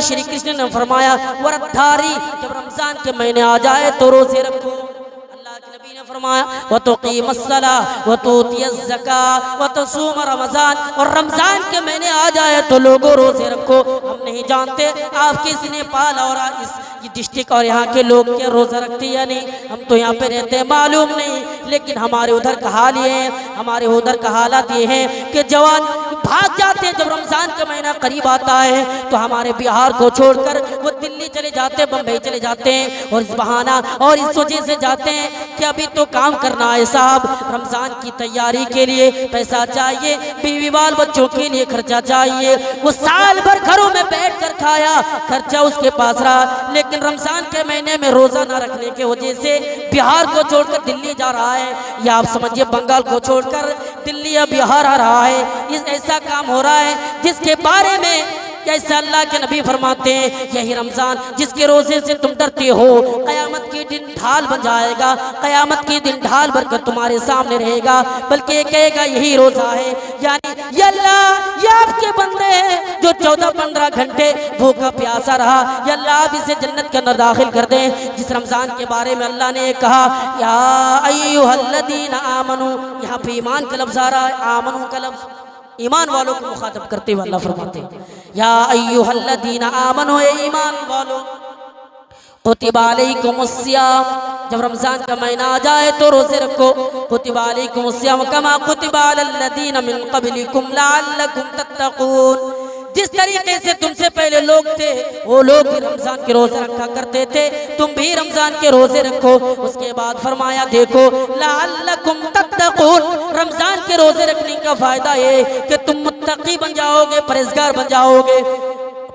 श्री कृष्ण ने फरमाया वरधारी, जब रमजान के महीने आ जाए तो रोजे रखो। अल्लाह के नबी ने फरमाया व तुक़ीमस्सला व तुतियज़्ज़का व तसूम रमजान, और रमजान के महीने आ जाए तो लोगों रोजे रखो। हम नहीं जानते आप किस नेपाल और इस डिस्ट्रिक्ट और यहाँ के लोग क्या रोजा रखते या नहीं, हम तो यहाँ पे रहते हैं, मालूम नहीं। लेकिन हमारे उधर का हाल ये है, हमारे उधर का हालात ये हैं कि जवान भाग जाते हैं जब रमजान का महीना करीब आता है तो हमारे बिहार को छोड़कर वो दिल्ली चले जाते हैं, बम्बई चले जाते हैं, और इस बहाना और इस वजह से जाते हैं कि अभी तो काम करना है साहब, रमजान की तैयारी के लिए पैसा चाहिए, बीवी बाल बच्चों के लिए खर्चा चाहिए। वो साल भर घरों में बैठ कर खाया, खर्चा उसके पास रहा, लेकिन रमजान के महीने में रोजा ना रखने की वजह से बिहार को छोड़कर दिल्ली जा रहा है, या आप समझिए बंगाल को छोड़कर दिल्ली या बिहार आ रहा है। इस ऐसा काम हो रहा है जिसके बारे में जैसे अल्लाह के नबी फरमाते हैं यही रमजान जिसके रोजे से तुम डरते हो, कयामत के दिन ढाल बन जाएगा, कयामत के दिन ढाल बनकर तुम्हारे सामने रहेगा, बल्कि कहेगा यही रोजा है। यानी अल्लाह ये आपके बंदे हैं जो 14-15 घंटे भूखा प्यासा रहा, या अल्लाह आप इसे जन्नत के अंदर दाखिल कर दें। जिस रमजान के बारे में अल्लाह ने कहा या अय्युहल्लज़ीना आमनू, यहाँ पे ईमान का लफ्ज़ आ रहा है, आमनू का लफ्ज़ ईमान वालों को मुखातब करते हुए अल्लाह फरमाते हैं या अय्युहल्लज़ीना आमनू, ए ईमान वालों, कुतिबा अलैकुमुस्सियाम, जब रमजान का महीना आ जाए तो रोजे रखो। कुतिबा अलैकुमुस्सियाम कमा कुतिबा अलल्लज़ीना मिन क़ब्लिकुम लअल्लकुम तत्तक़ून, जिस तरीके से तुमसे पहले लोग थे वो लोग भी रमजान के रोजे रखा करते थे, तुम भी रमजान के रोजे रखो। उसके बाद फरमाया देखो लअल्लकुम तत्तक़ून, रमजान के रोजे रखने का फायदा ये कि तुम मुत्तकी बन जाओगे, परहेजगार बन जाओगे।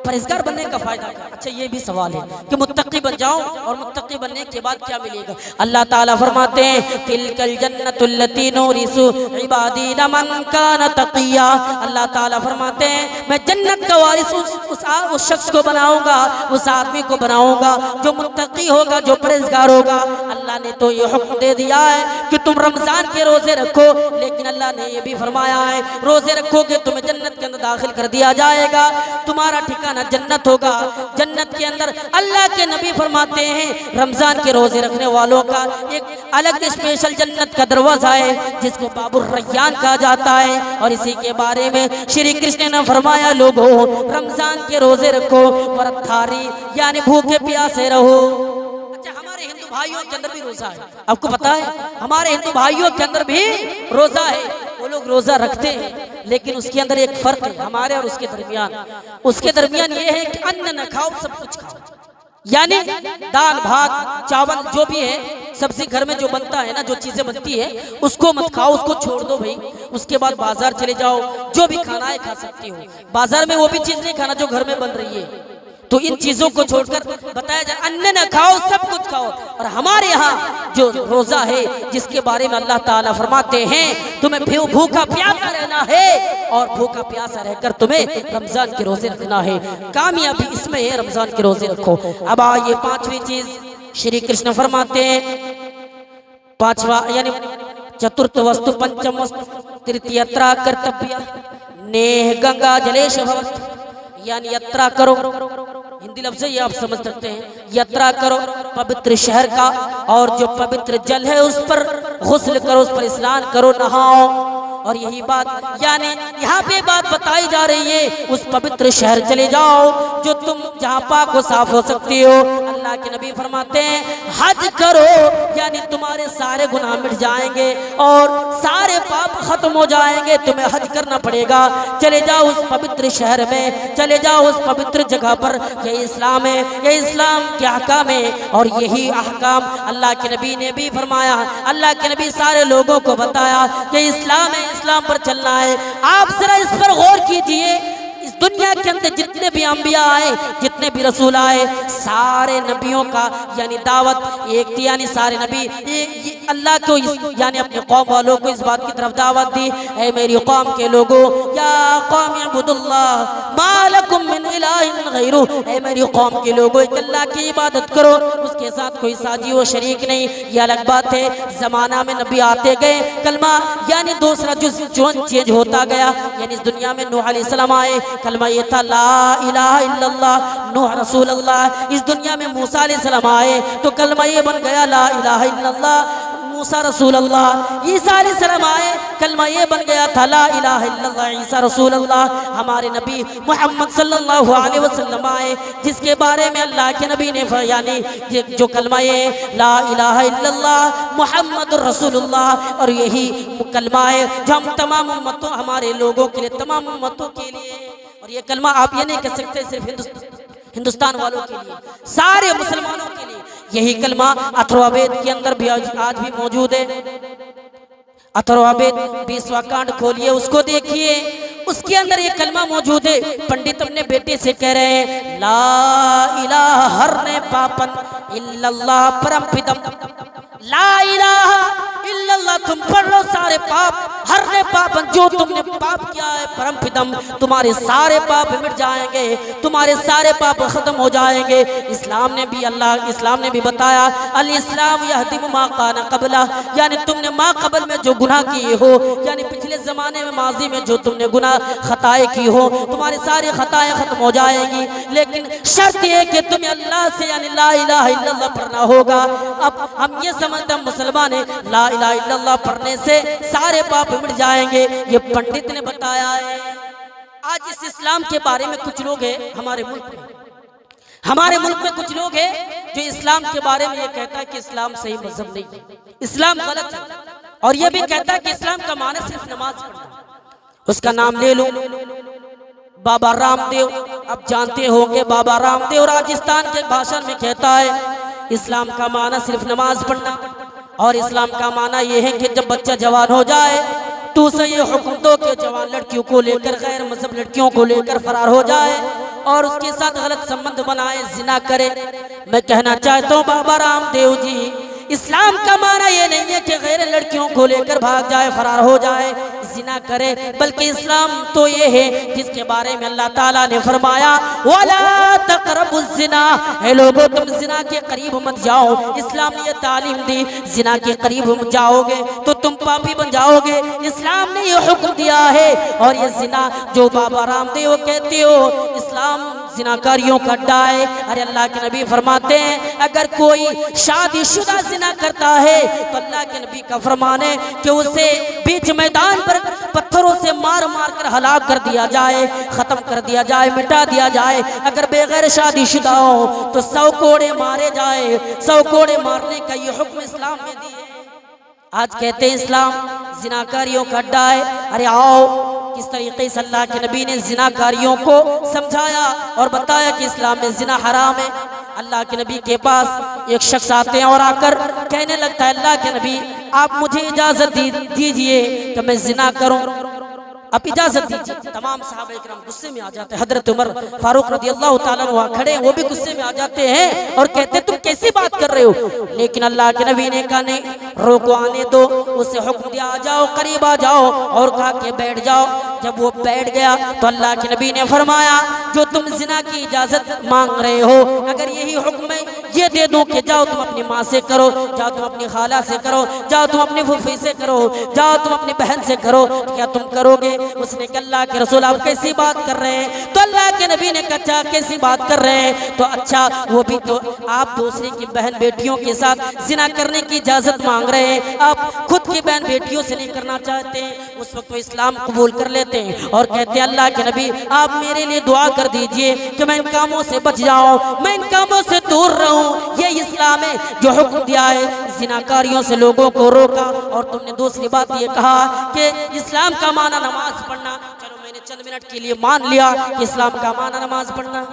परहेजगार बनने का फायदा क्या? अच्छा ये भी सवाल है कि मुत्तकी बन जाओ और मुत्तकी बनने के बाद क्या मिलेगा? अल्लाह ताला फरमाते हैं तिलकल जन्नतुल लती नूरिसु इबादीना मन कान तकिया, अल्लाह ताला फरमाते हैं मैं जन्नत का वारिस उस शख्स को बनाऊंगा, उस आदमी को बनाऊंगा जो मुत्तकी होगा, जो परहेजगार होगा। अल्लाह ने तो ये हुक्म दे दिया है कि तुम रमजान के रोजे रखो, लेकिन अल्लाह ने ये भी फरमाया है रोजे रखोगे तुम्हें जन्नत के अंदर दाखिल कर दिया जाएगा, तुम्हारा ठिकाना जन्नत होगा। जन्नत के अंदर अल्लाह के नबी फरमाते हैं रमजान के रोजे रखने वालों का एक अलग स्पेशल जन्नत का दरवाजा है जिसको बाबुर रैयान कहा जाता है। और इसी के बारे में श्री कृष्ण ने फरमाया लोगों रमजान के रोजे रखो, वरधारी यानी भूखे प्यासे रहो। अच्छा हमारे हिंदू भाइयों के अंदर भी रोजा है, आपको पता है हमारे हिंदू भाइयों के अंदर भी रोजा है, वो लोग रोजा रखते हैं, लेकिन उसके अंदर एक फर्क है हमारे और उसके दरमियान। उसके दरमियान ये है कि अन्न न खाओ सब कुछ खाओ, यानी दाल भात चावल जो भी है सब्जी घर में जो बनता है ना, जो चीजें बनती है उसको मत खाओ, उसको छोड़ दो भाई। उसके बाद बाजार चले जाओ, जो भी खाना है खा सकती हो, बाजार में वो भी चीज नहीं खाना जो घर में बन रही है। तो इन चीजों को छोड़कर बताया जाए अन्न न खाओ सब कुछ खाओ। और हमारे यहाँ जो रोजा है जिसके बारे में अल्लाह ताला फरमाते हैं तुम्हें भूखा प्यासा रहना है और भूखा प्यासा रहकर तुम्हें रमजान के रोजे रखना है, कामयाबी इसमें है रमजान के रोजे रखो। अब आइए पांचवी चीज श्री कृष्ण फरमाते हैं, पांचवा यानी चतुर्थ वस्तु पंचम वस्तु तृतीयत्रा कर्तव्य नेह गंगा जलेश भवत्, यानी यात्रा करो, हिंदी लफ्ज़ ये आप समझ सकते हैं, यात्रा करो पवित्र शहर का और जो पवित्र जल है उस पर गुस्ल करो, उस पर स्नान करो, नहाओ। और यही बात यानी यहाँ पे बात बताई जा रही है उस पवित्र शहर चले जाओ जो तुम जहाँ पाक व साफ हो सकती हो। अल्लाह के नबी फरमाते हैं हज करो, यानी तुम्हारे सारे गुनाह मिट जाएंगे और सारे पाप खत्म हो जाएंगे, तुम्हें हज करना पड़ेगा। चले जाओ उस पवित्र शहर में, चले जाओ उस पवित्र जगह पर, यही इस्लाम है, ये इस्लाम के अहकाम है और यही अहकाम अल्लाह के नबी ने भी फरमाया। अल्लाह के नबी सारे लोगों को बताया कि इस्लाम है, इस्लाम पर चलना है। आप जरा इस पर गौर कीजिए, इस दुनिया के अंदर जितने भी अंबिया आए, जितने भी रसूल आए, सारे नबियों का यानी दावत एक थी, यानी सारे नबी ये अल्लाह को यानी अपने कौम वालों को इस बात की तरफ दावत दी, ऐ मेरी कौम के लोगों या कौम इब्दुल्लाह मा लकुम मिन इलाहिन गैरु, ऐ मेरी कौम के लोगों अल्लाह की इबादत करो, उसके साथ कोई साजी व शरीक नहीं। ये अलग बात है, जमाना में नबी आते गए, कलमा यानी दूसरा जो चेंज होता गया, यानी इस दुनिया में नूह अलैहिस्सलाम आए, कलमा ये था ला इलाहा इल्लल्लाह नूह रसूलुल्लाह। इस दुनिया में मूसा अलैहिस्सलाम आए तो कलमा ये बन गया ला इलाहा इल्लल्लाह मूसा रसूलुल्लाह। ईसा अलैहिस्सलाम आए कलमा ये बन गया था ला इलाहा इल्लल्लाह ईसा रसूलुल्लाह। हमारे नबी मोहम्मद सल्लल्लाहु अलैहि वसल्लम आए जिसके बारे में अल्लाह के नबी ने यानी जो कलमा ये ला इलाहा इल्लल्लाह मुहम्मदुर रसूलुल्लाह, और यही कलमा है जो हम तमाम उम्मतों हमारे लोगों के लिए तमाम उम्मतों के लिए, और ये कलमा आप ये नहीं कह सकते सिर्फ हिंदुस्तान वालों के लिए, सारे मुसलमानों के लिए यही कलमा अथर्ववेद के अंदर भी आज भी मौजूद है। अथर्ववेद 20वां कांड खोलिए उसको देखिए, उसके अंदर ये कलमा मौजूद है। पंडित अपने बेटे से कह रहे हैं ला इलाहा हरने पापन इल्लल्लाह परम पितम, ला इलाहा इल्लल्लाह तुम पढ़ लो सारे पाप, हर ने पापन जो तुमने पाप किया है परम पितम तुम्हारे सारे पाप मिट जाएंगे, तुम्हारे सारे पाप खत्म हो जाएंगे। इस्लाम ने भी बताया अल इस्लाम यहदिम मा कान क़बला, यानी तुमने मा क़बल में जो गुनाह किए हो, यानी पिछले जमाने में माजी में जो तुमने गुनाह खताएं की हो तुम्हारी सारी खताएं खत्म हो जाएंगी, लेकिन शर्त ये कि तुम्हें अल्लाह से यानी ला इलाहा इल्लल्लाह पढ़ना होगा। अब हम ये समझते हैं मुसलमान है ला इलाहा इल्लल्लाह पढ़ने से सारे पाप मिट जाएंगे, ये पंडित ने बताया है। आज इस इस्लाम के बारे में कुछ लोग हैं हमारे मुल्क में कुछ लोग हैं जो इस्लाम के बारे में ये कहता है कि इस्लाम सही मजहब नहीं है, इस्लाम गलत है, और ये भी कहता है कि इस्लाम का माने सिर्फ नमाज पढ़ना। उसका नाम ले लो बाबा रामदेव, अब जानते होंगे बाबा रामदेव राजस्थान के भाषण में कहता है इस्लाम का माना सिर्फ नमाज पढ़ना, और इस्लाम का माना यह है कि जब बच्चा जवान हो जाए तो उसे ये हुक्म दो कि जवान लड़कियों को लेकर गैर मजहब लड़कियों को लेकर फरार हो जाए और उसके साथ गलत संबंध बनाए, जिना करे। मैं कहना चाहता हूँ बाबा रामदेव जी, इस्लाम का माना ये नहीं है कि गैर लड़कियों को लेकर भाग जाए, फरार हो जाए, जिना करे, बल्कि इस्लाम तो ये है जिसके बारे में अल्लाह ताला ने फरमाया वला तक़रबुज़ ज़िना, हे लोगों तुम जिना के करीब मत जाओ। इस्लाम ने ये तालीम दी जिना के करीब मत जाओगे तो तुम पापी बन जाओगे, इस्लाम ने ये हुक्म दिया है। और ये जिना जो बाबा रामदेव कहते हो इस्लाम जिनाकारियों का अड्डा है। अरे अल्लाह के नबी फरमाते हैं अगर कोई शादीशुदा जिना करता है तो अल्लाह के नबी का फरमान है कि उसे बीच मैदान पर पत्थरों से मार मार कर हलाक कर दिया जाए, खत्म कर दिया जाए, मिटा दिया जाए। अगर बेगैर शादीशुदा हो तो 100 कोड़े मारे जाए, 100 कोड़े मारने का ये हुक्म इस्लाम में दिया है। आज कहते हैं इस्लाम जिनाकारियों का अड्डा है। अरे आओ किस तरीके से अल्लाह के नबी ने जिनाकारियों को समझाया और बताया कि इस्लाम में जिना हराम है। अल्लाह के नबी के पास एक शख्स आते हैं और आकर कहने लगता है अल्लाह के नबी आप मुझे इजाजत दीजिए कि मैं जिना करूं, आप इजाजत दीजिए। तमाम सहाबा इकराम गुस्से में आ जाते हैं, हजरत उमर फारूक रदियल्लाहु ताला वहाँ खड़े वो भी गुस्से में आ जाते हैं और कहते तुम कैसी बात कर रहे हो। लेकिन अल्लाह के नबी ने कहा नहीं रोको, आने दो, उसे हुक्म दिया आ जाओ, करीब आ जाओ, और कहा कि बैठ जाओ। जब वो बैठ गया तो अल्लाह के नबी ने फरमाया जो तुम जिना की इजाजत मांग रहे हो अगर यही हुक्म है ये दे दो कि जाओ तुम अपनी माँ से करो, जाओ तुम अपनी खाला से करो, जाओ तुम अपनी फूफी से करो, जाओ तुम अपनी बहन से करो, क्या तुम करोगे? उसने कहा अल्लाह के रसूल आप कैसी बात कर रहे हैं? तो अल्लाह के नबी ने कहा कैसी बात कर रहे हैं? तो अच्छा वो भी तो आप दूसरे की बहन बेटियों के साथ जिना करने की इजाजत मांग रहे हैं, आप खुद की बहन बेटियों से नहीं करना चाहते हैं। उस वक्त तो इस्लाम कबूल कर लेते हैं और कहते हैं अल्लाह के नबी आप मेरे लिए दुआ कर दीजिए कि मैं इन कामों से बच जाऊं, मैं इन कामों से दूर रहूं। ये इस्लाम है जो हुक्म दिया है जिनाकारियों से लोगों को रोका। और तुमने दूसरी बात ये कहा कि इस्लाम का माना नमाज पढ़ना, चलो मैंने चंद मिनट के लिए मान लिया कि इस्लाम का माना नमाज पढ़ना।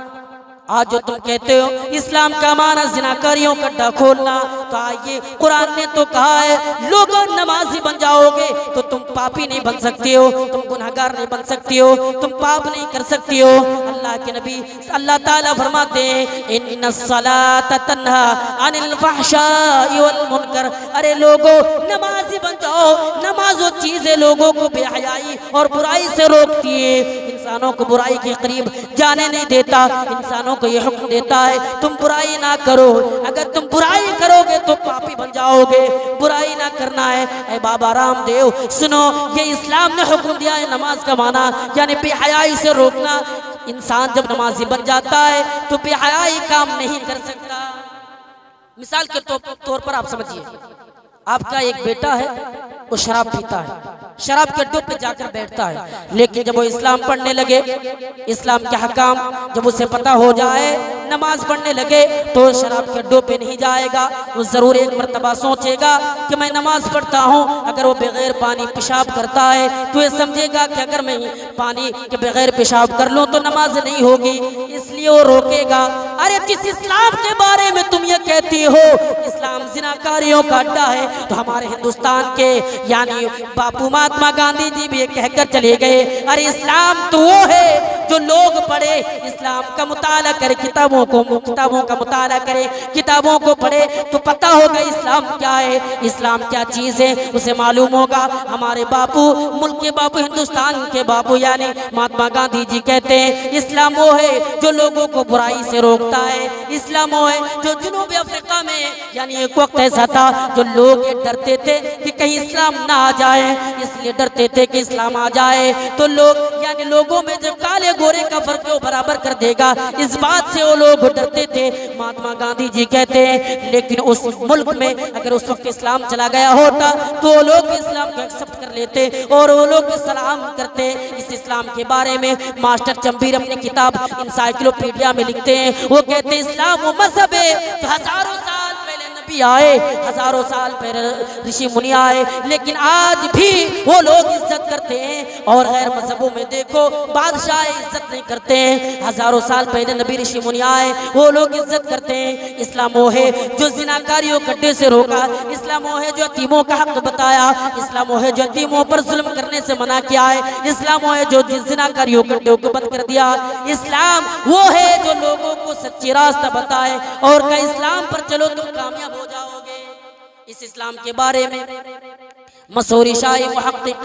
आज जो तुम कहते हो इस्लाम का माना जिनाकारियों का अड्डा खोलना, तो आइए कुरान ने तो कहा है लोगों नमाजी बन जाओगे तो तुम पापी नहीं बन सकते हो, तुम गुनहगार नहीं बन सकते हो, तुम पाप नहीं कर सकते हो। अल्लाह के नबी अल्लाह ताला फरमाते हैं इन्नस्सलात तन्हा अनिल फहशाई वल मुनकर। अरे लोगों नमाजी बन जाओ, नमाज वो चीज है लोगों को बेहयाई और बुराई से रोकती है, इंसानों को बुराई के करीब जाने नहीं देता, इंसानों को ये हुक्म देता है तुम बुराई ना करो, अगर तुम बुराई करोगे तो पापी बन जाओगे, बुराई ना करना है। ऐ बाबा रामदेव सुनो, ये इस्लाम ने हुक्म दिया है नमाज का माना यानी बेहयाई से रोकना। इंसान जब नमाजी बन जाता है तो बेहयाई काम नहीं कर सकता। मिसाल के तौर पर आप समझिए, आपका एक बेटा है, वो शराब पीता है, शराब के अड्डों पे जाकर बैठता है, लेकिन जब वो इस्लाम पढ़ने लगे, इस्लाम के हकाम जब उसे पता हो जाए, नमाज पढ़ने लगे, तो शराब के अड्डों पे नहीं जाएगा। वो जरूर एक मर्तबा सोचेगा कि मैं नमाज पढ़ता हूँ, अगर वो बगैर पानी पेशाब करता है तो ये समझेगा कि अगर मैं पानी के बगैर पेशाब कर लूँ तो नमाज नहीं होगी, इसलिए वो रोकेगा। अरे जिस इस्लाम के बारे में तुम ये कहती हो इस्लाम जिनाकारियों का अड्डा है, तो हमारे हिंदुस्तान के यानी बापू महात्मा गांधी जी भी कहकर चले गए, अरे इस्लाम तो वो है जो लोग पढ़े, इस्लाम का मुताला करे, किताबों का मुताला करे, किताबों को पढ़े तो पता होगा इस्लाम क्या है, इस्लाम क्या चीज है, उसे मालूम होगा। हमारे बापू, मुल्क के बापू, हिंदुस्तान के बापू यानी महात्मा गांधी जी कहते हैं इस्लाम वो है जो लोगों को बुराई से रोकता है, इस्लाम वो है जो जनूबी अफ्रीका में यानी एक वक्त ऐसा था जो लोग डरते थे कि कहीं इस्लाम ना आ जाए, इसलिए डरते थे कि इस्लाम आ जाए तो लोग यानी लोगों में जो काले गोरे का फर्क वो बराबर कर देगा, इस बात से वो लोग डरते थे। महात्मा गांधी जी कहते हैं लेकिन उस मुल्क में अगर उस वक्त इस्लाम चला गया होता तो वो लोग इस्लाम को एक्सेप्ट कर लेते और वो लोग सलाम करते। इस इस्लाम के बारे में मास्टर चंबीर अपनी किताब इंसाइक्लोपीडिया में लिखते हैं, वो कहते हैं इस्लाम वो मजहब है तो हजारों साल पहले नबी आए, हजारों साल पहले ऋषि मुनि आए, लेकिन आज भी वो लोग इज्जत करते हैं। और गैर मजहबों में देखो बादशाह इज्जत नहीं करते हैं, हजारों साल पहले नबी ऋषि मुनि आए, वो लोग इज्जत करते हैं। इस्लाम वो है जो जिनाकारियों गड्ढे से रोका, इस्लाम वो है जो यतीमों का हक बताया, इस्लाम वो है जो यतीमों पर जुल्म करने से मना किया है, इस्लाम वो है जो जिनाकारियों गड्ढों को बंद कर दिया, इस्लाम वो है जो लोगों को सच्ची रास्ता बताए और कहा इस्लाम पर चलो तुम कामयाब हो जाओगे। इस इस्लाम के बारे में मसूरी शाही मुहक्किक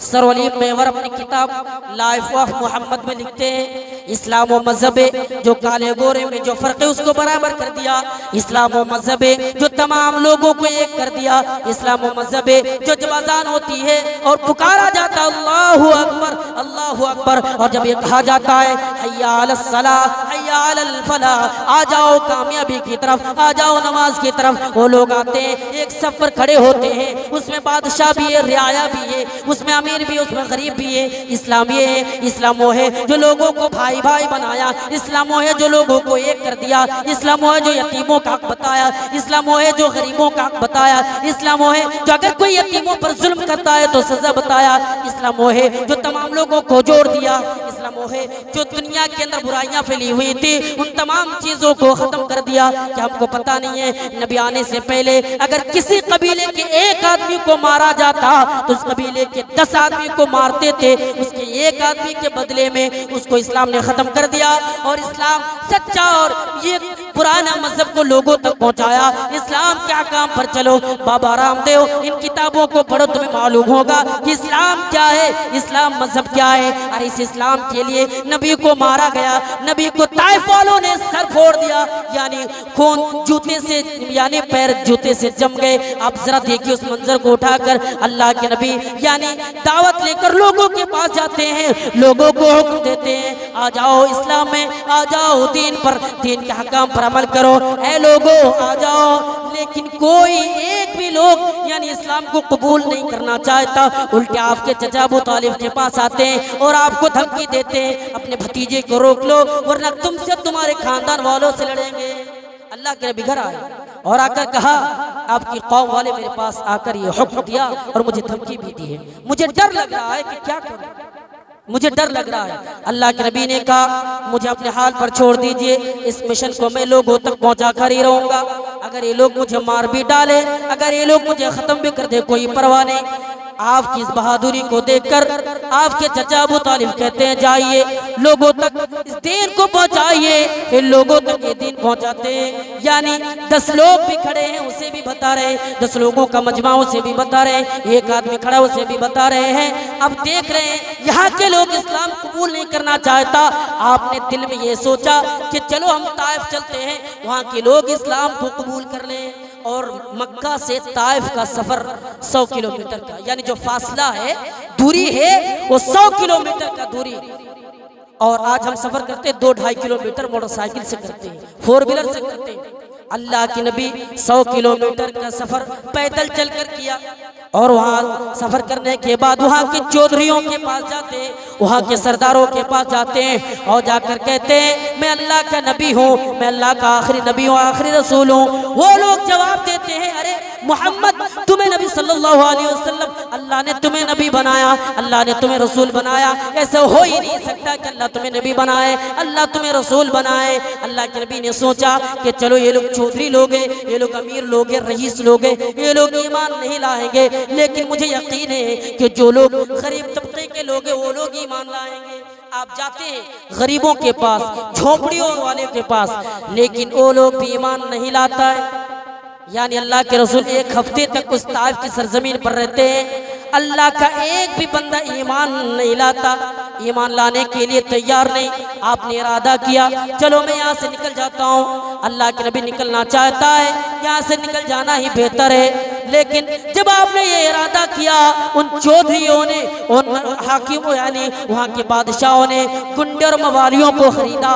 सरवली मेवर अपनी किताब लाइफ ऑफ मोहम्मद में लिखते हैं इस्लाम वो मजहब है जो काले गोरे में जो फर्क है उसको बराबर कर दिया, इस्लाम वो मजहब है जो तमाम लोगों को एक कर दिया, इस्लाम वो मजहब है जो जब अज़ान होती है और पुकारा जाता है अल्लाहु अकबर अल्लाहु अकबर, और जब ये कहा जाता है हय्या अलस सलाह हय्या अलल फलाह, आ जाओ कामयाबी की तरफ, आ जाओ नमाज की तरफ, वो लोग आते हैं एक सफ पर खड़े होते हैं, उसमें बादशाह भी है, रियाया भी है, उसमें अमीर भी है, उसमें गरीब भी है। इस्लाम ये है, इस्लाम वो है जो लोगों को भाई भाई बनाया, इस्लाम वो है जो लोगों को एक कर दिया, इस्लाम वो है जो यतीमों का हक बताया, इस्लाम वो है जो गरीबों का हक बताया, इस्लाम वो है जो अगर कोई यतीमों पर जुल्म करता है तो सजा बताया, इस्लाम वो है जो तमाम लोगों को जोड़ दिया, इस्लाम वो है जो दुनिया के अंदर बुराइयां फैली हुई थी उन तमाम चीजों को खत्म कर दिया। क्या हमको पता नहीं है नबी आने से पहले अगर किसी कबीले के एक आदमी को मारा जाता तो उस कबीले के 10 आदमी को मारते थे, उसके एक आदमी के बदले में उसको इस्लाम ने खत्म कर दिया। और इस्लाम सच्चा और ये पुराना मजहब को लोगों तक पहुंचाया। इस्लाम के अहकाम पर चलो, बाबा रामदेव इन किताबों को पढ़ो, तुम्हें मालूम होगा कि इस्लाम क्या है, इस्लाम मजहब क्या है। और इस इस्लाम के लिए नबी को मारा गया, नबी को ताइफ वालों ने सर फोड़ दिया, यानी खून जूते से यानी पैर जूते से जम गए। आप जरा देखिए उस मंजर को उठाकर, अल्लाह के नबी यानी दावत लेकर लोगों के पास जाते हैं, लोगों को हुक्म देते हैं आ जाओ इस्लाम में, आ जाओ दीन पर, दीन के हकाम पर अमल करो, ऐ लोगों आ जाओ। लेकिन कोई एक भी लोग यानी इस्लाम को कबूल नहीं करना चाहता, उल्टे आपके चचा अबू तालिब के पास आते हैं और आपको धमकी देते हैं अपने भतीजे को रोक लो वरना तुमसे तुम्हारे खानदान वालों से लड़ेंगे। अल्लाह के नबी घर आए और आकर कहा आपकी कौम वाले मेरे पास आकर ये हुक्म दिया और मुझे धमकी भी दी है, मुझे डर लग रहा है कि क्या करूं, मुझे डर लग रहा है। अल्लाह के नबी ने कहा मुझे अपने हाल पर छोड़ दीजिए, इस मिशन को मैं लोगों तक पहुंचा कर ही रहूंगा। अगर ये लोग मुझे मार भी डाले, अगर ये लोग मुझे खत्म भी कर दे, कोई परवाह नहीं। आपकी इस बहादुरी को देखकर आपके चचा अबू तालिब कहते हैं जाइए लोगों तक इस दीन को पहुंचाइए। फिर लोगों तक ये दीन पहुंचाते हैं, यानी 10 लोग भी खड़े हैं उसे भी बता रहे हैं, 10 लोगों का मजमा उसे भी बता रहे हैं, एक आदमी खड़ा उसे भी बता रहे हैं। अब देख रहे हैं यहाँ के लोग इस्लाम कबूल नहीं करना चाहता, आपने दिल में ये सोचा कि चलो हम ताइफ चलते हैं, वहाँ के लोग इस्लाम को कबूल कर लें। और मक्का से ताइफ का सफर 100 किलोमीटर का, यानी जो फासला है दूरी है वो 100 किलोमीटर का दूरी। और आज हम सफर करते हैं 2-2.5 किलोमीटर मोटरसाइकिल से करते हैं, 4 व्हीलर से करते हैं। अल्लाह के नबी 100 किलोमीटर का सफर पैदल चलकर किया और वहाँ सफर करने के बाद वहाँ के चौधरियों के पास जाते हैं, वहाँ के सरदारों के पास जाते हैं और जाकर कहते हैं मैं अल्लाह का नबी हूँ, मैं अल्लाह का आखिरी नबी हूँ, आखिरी रसूल हूँ। वो लोग जवाब देते हैं अरे मोहम्मद तुम्हें नबी सल्लल्लाहु अलैहि वसल्लम अल्लाह ने तुम्हें नबी बनाया, अल्लाह ने तुम्हें रसूल बनाया, ऐसा हो ही नहीं सकता कि अल्लाह तुम्हें नबी बनाए, अल्लाह तुम्हें रसूल बनाए। अल्लाह के नबी ने सोचा कि चलो ये लोग चौधरी लोग हैं, ये लोग अमीर लोग हैं, रईस लोग हैं, ये लोग ईमान नहीं लाएंगे, लेकिन मुझे यकीन है कि जो लोग गरीब तबके के लोग हैं वो लोग ईमान लाएंगे। आप जाते हैं गरीबों के पास, झोपड़ियों वाले के पास, लेकिन वो लोग भी ईमान नहीं लाता है। यानी अल्लाह के रसूल 1 हफ्ते तक उस ताइफ की सरजमीन पर रहते हैं, अल्लाह का एक भी बंदा ईमान नहीं लाता, ईमान लाने के लिए तैयार नहीं। आपने इरादा किया चलो मैं यहाँ से निकल जाता हूँ, अल्लाह के नबी निकलना चाहता है, यहाँ से निकल जाना ही बेहतर है। लेकिन जब आपने ये इरादा किया, उन चौधरियों ने, उन हाकिमों यानी वहाँ के बादशाहों ने गुंडे और मवालियों को खरीदा